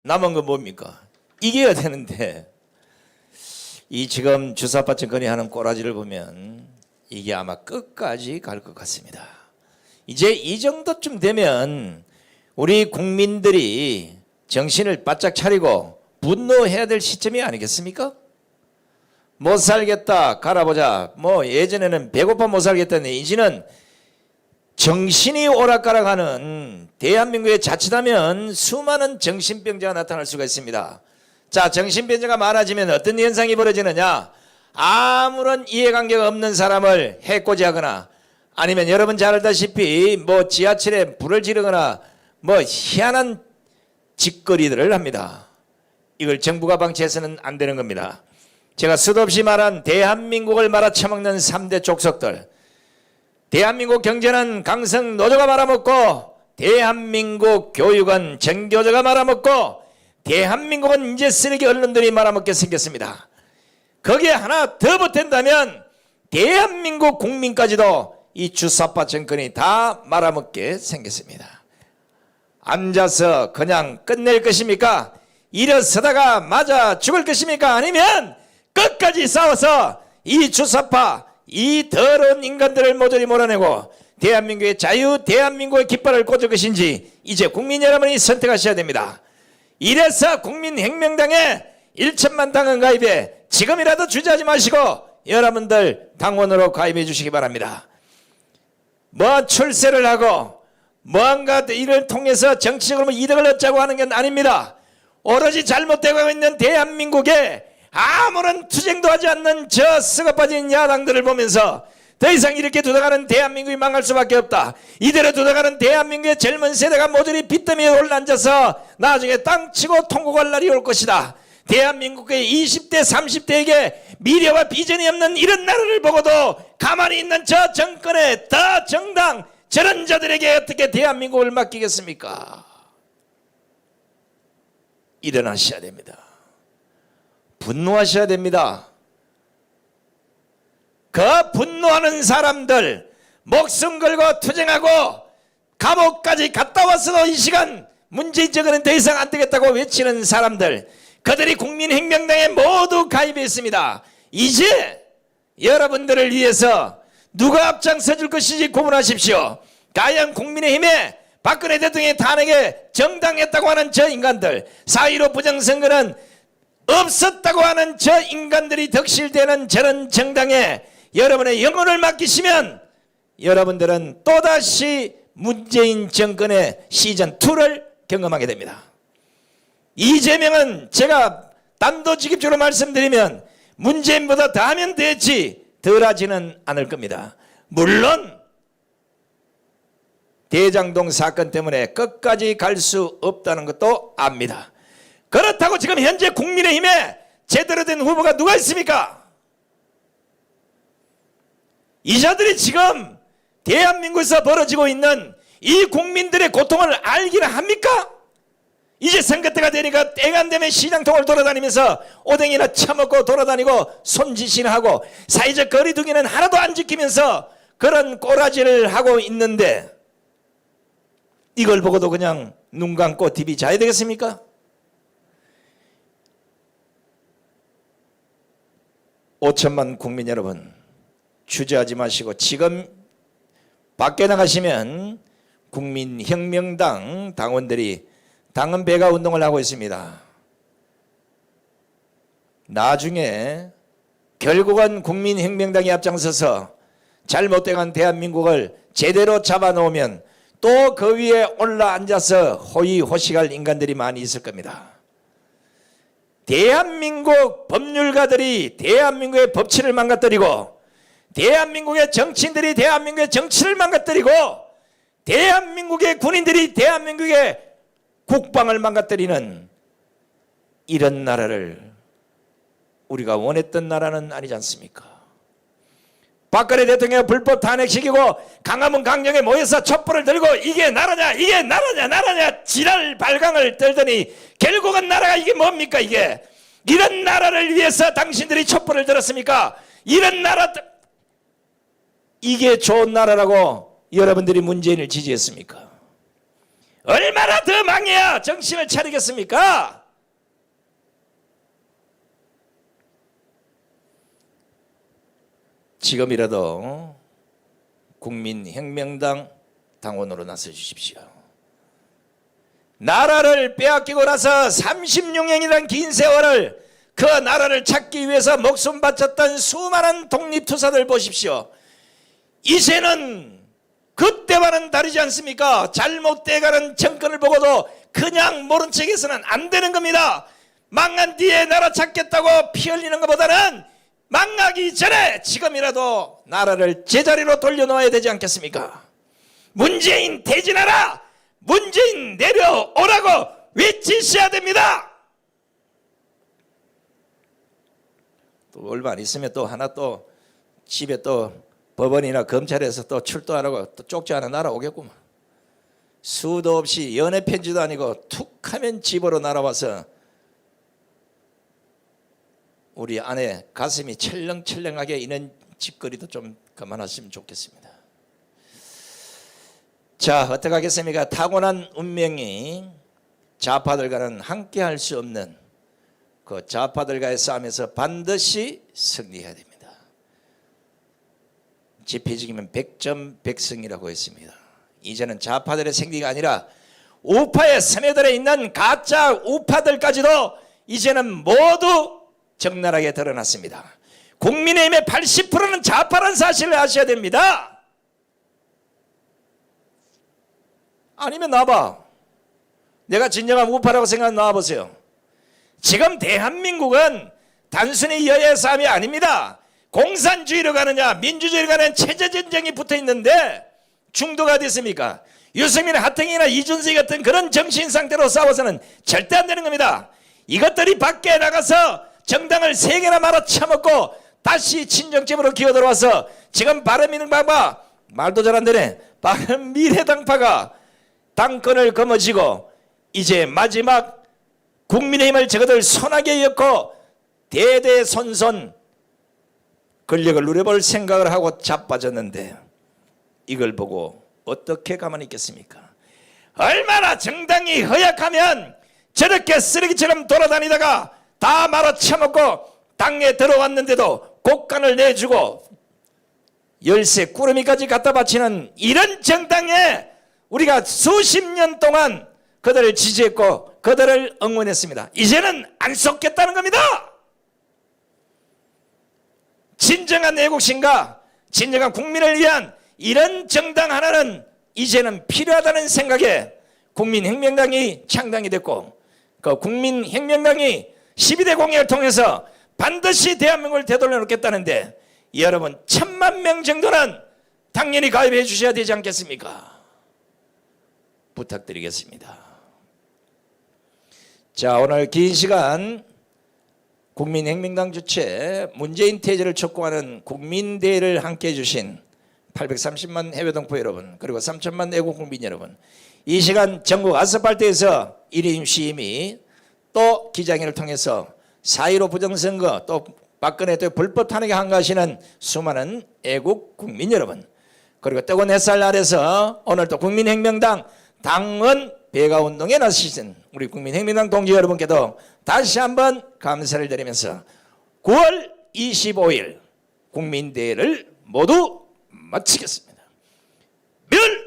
남은 건 뭡니까? 이겨야 되는데 이 지금 주사파 정권이 하는 꼬라지를 보면 이게 아마 끝까지 갈 것 같습니다. 이제 이 정도쯤 되면 우리 국민들이 정신을 바짝 차리고 분노해야 될 시점이 아니겠습니까? 못 살겠다 갈아보자. 뭐 예전에는 배고파 못 살겠다는데 이제는 정신이 오락가락하는 대한민국에 자칫하면 수많은 정신병자가 나타날 수가 있습니다. 자, 정신병자가 많아지면 어떤 현상이 벌어지느냐? 아무런 이해관계가 없는 사람을 해코지하거나 아니면 여러분 잘 알다시피 뭐 지하철에 불을 지르거나 뭐 희한한 짓거리들을 합니다. 이걸 정부가 방치해서는 안 되는 겁니다. 제가 수도 없이 말한 대한민국을 말아쳐먹는 3대 족속들, 대한민국 경제는 강성 노조가 말아먹고 대한민국 교육은 정교조가 말아먹고 대한민국은 이제 쓰레기 언론들이 말아먹게 생겼습니다. 거기에 하나 더 보탠다면 대한민국 국민까지도 이 주사파 정권이 다 말아먹게 생겼습니다. 앉아서 그냥 끝낼 것입니까? 일어서다가 맞아 죽을 것입니까? 아니면 끝까지 싸워서 이 주사파 이 더러운 인간들을 모조리 몰아내고 대한민국의 자유, 대한민국의 깃발을 꽂을 것인지 이제 국민 여러분이 선택하셔야 됩니다. 이래서 국민혁명당에 1천만 당원 가입에 지금이라도 주저하지 마시고 여러분들 당원으로 가입해 주시기 바랍니다. 뭐 출세를 하고 뭔가 이를 통해서 정치적으로 이득을 얻자고 하는 건 아닙니다. 오로지 잘못되고 있는 대한민국에 아무런 투쟁도 하지 않는 저 썩어빠진 야당들을 보면서 더 이상 이렇게 두다가는 대한민국이 망할 수밖에 없다. 이대로 두다가는 대한민국의 젊은 세대가 모조리 빚더미에 올라앉아서 나중에 땅치고 통곡할 날이 올 것이다. 대한민국의 20대 30대에게 미래와 비전이 없는 이런 나라를 보고도 가만히 있는 저 정권의 더 정당 저런 자들에게 어떻게 대한민국을 맡기겠습니까? 일어나셔야 됩니다. 분노하셔야 됩니다. 그 분노하는 사람들 목숨 걸고 투쟁하고 감옥까지 갔다 왔어도 이 시간 문재인 정권은 더 이상 안 되겠다고 외치는 사람들 그들이 국민혁명당에 모두 가입했습니다. 이제 여러분들을 위해서 누가 앞장서 줄 것인지 구분하십시오. 과연 국민의힘에 박근혜 대통령의 탄핵에 정당했다고 하는 저 인간들 4.15 부정선거는 없었다고 하는 저 인간들이 덕실되는 저런 정당에 여러분의 영혼을 맡기시면 여러분들은 또다시 문재인 정권의 시즌2를 경험하게 됩니다. 이재명은 제가 단도직입적으로 말씀드리면 문재인보다 더하면 됐지 덜하지는 않을 겁니다. 물론 대장동 사건 때문에 끝까지 갈 수 없다는 것도 압니다. 그렇다고 지금 현재 국민의힘에 제대로 된 후보가 누가 있습니까? 이 자들이 지금 대한민국에서 벌어지고 있는 이 국민들의 고통을 알기를 합니까? 이제 선거 때가 되니까 때가 안 되면 시장통을 돌아다니면서 오뎅이나 처먹고 돌아다니고 손짓이나 하고 사회적 거리두기는 하나도 안 지키면서 그런 꼬라지를 하고 있는데 이걸 보고도 그냥 눈 감고 TV 자야 되겠습니까? (5천만) 국민 여러분 주저하지 마시고 지금 밖에 나가시면 국민혁명당 당원들이 당원 배가 운동을 하고 있습니다. 나중에 결국은 국민혁명당이 앞장서서 잘못된 대한민국을 제대로 잡아놓으면 또 그 위에 올라앉아서 호의호식할 인간들이 많이 있을 겁니다. 대한민국 법률가들이 대한민국의 법치를 망가뜨리고 대한민국의 정치인들이 대한민국의 정치를 망가뜨리고 대한민국의 군인들이 대한민국의 국방을 망가뜨리는 이런 나라를 우리가 원했던 나라는 아니지 않습니까? 박근혜 대통령 불법 탄핵시키고 강화문 강령에 모여서 촛불을 들고 이게 나라냐 이게 나라냐 지랄 발광을 떨더니 결국은 나라가 이게 뭡니까? 이게 이런 나라를 위해서 당신들이 촛불을 들었습니까? 이런 나라 이게 좋은 나라라고 여러분들이 문재인을 지지했습니까? 얼마나 더 망해야 정신을 차리겠습니까? 지금이라도 국민혁명당 당원으로 나서 주십시오. 나라를 빼앗기고 나서 36년이라는 긴 세월을 그 나라를 찾기 위해서 목숨 바쳤던 수많은 독립투사들 보십시오. 이제는 그때와는 다르지 않습니까? 잘못돼가는 정권을 보고도 그냥 모른 척해서는 안 되는 겁니다. 망한 뒤에 나라 찾겠다고 피 흘리는 것보다는 망하기 전에 지금이라도 나라를 제자리로 돌려놓아야 되지 않겠습니까? 문재인 퇴진하라! 문재인 내려오라고 외치셔야 됩니다. 또 얼마 안 있으면 또 하나 또 집에 또 법원이나 검찰에서 또 출두하라고 또 쪽지 하나 날아오겠구만. 수도 없이 연애 편지도 아니고 툭 하면 집으로 날아와서 우리 아내 가슴이 철렁철렁하게 이는 짓거리도 좀 그만하시면 좋겠습니다. 자, 어떻게 하겠습니까? 타고난 운명이 좌파들과는 함께할 수 없는 그 좌파들과의 싸움에서 반드시 승리해야 됩니다. 지피지기면 100점 100승이라고 했습니다. 이제는 좌파들의 승리가 아니라 우파의 스며들어 있는 가짜 우파들까지도 이제는 모두 적나라하게 드러났습니다. 국민의힘의 80%는 좌파라는 사실을 아셔야 됩니다. 아니면 나와봐. 내가 진정한 우파라고 생각하면 나와보세요. 지금 대한민국은 단순히 여야의 싸움이 아닙니다. 공산주의로 가느냐 민주주의로 가는 체제전쟁이 붙어있는데 중도가 됐습니까? 유승민, 하태경이나 이준석이 같은 그런 정신상태로 싸워서는 절대 안 되는 겁니다. 이것들이 밖에 나가서 정당을 3개나 말아 쳐먹고 다시 친정집으로 기어들어와서 지금 바른미래당파 말도 잘 안 되네. 바른미래당파가 당권을 거머쥐고 이제 마지막 국민의힘을 저것들 손아귀에 엮고 대대손손 권력을 누려볼 생각을 하고 자빠졌는데 이걸 보고 어떻게 가만히 있겠습니까? 얼마나 정당이 허약하면 저렇게 쓰레기처럼 돌아다니다가 다 말아 쳐먹고 당에 들어왔는데도 곡간을 내주고 열쇠 꾸러미까지 갖다 바치는 이런 정당에 우리가 수십 년 동안 그들을 지지했고 그들을 응원했습니다. 이제는 안 속겠다는 겁니다. 진정한 애국심과 진정한 국민을 위한 이런 정당 하나는 이제는 필요하다는 생각에 국민혁명당이 창당이 됐고 그 국민혁명당이 12대 공약을 통해서 반드시 대한민국을 되돌려 놓겠다는데 여러분 1000만 명 정도는 당연히 가입해 주셔야 되지 않겠습니까? 부탁드리겠습니다. 자, 오늘 긴 시간 국민혁명당 주최 문재인 퇴진을 촉구하는 국민대회를 함께해 주신 830만 해외 동포 여러분 그리고 3000만 애국 국민 여러분, 이 시간 전국 아스팔트에서 1인 시임이 또 기자회견을 통해서 4.15 부정선거 또 박근혜 또 불법 탄핵에 항거하시는 수많은 애국 국민 여러분 그리고 뜨거운 햇살 아래서 오늘 또 국민혁명당 당원 배가운동에 나서신 우리 국민혁명당 동지 여러분께도 다시 한번 감사를 드리면서 9월 25일 국민대회를 모두 마치겠습니다. 멸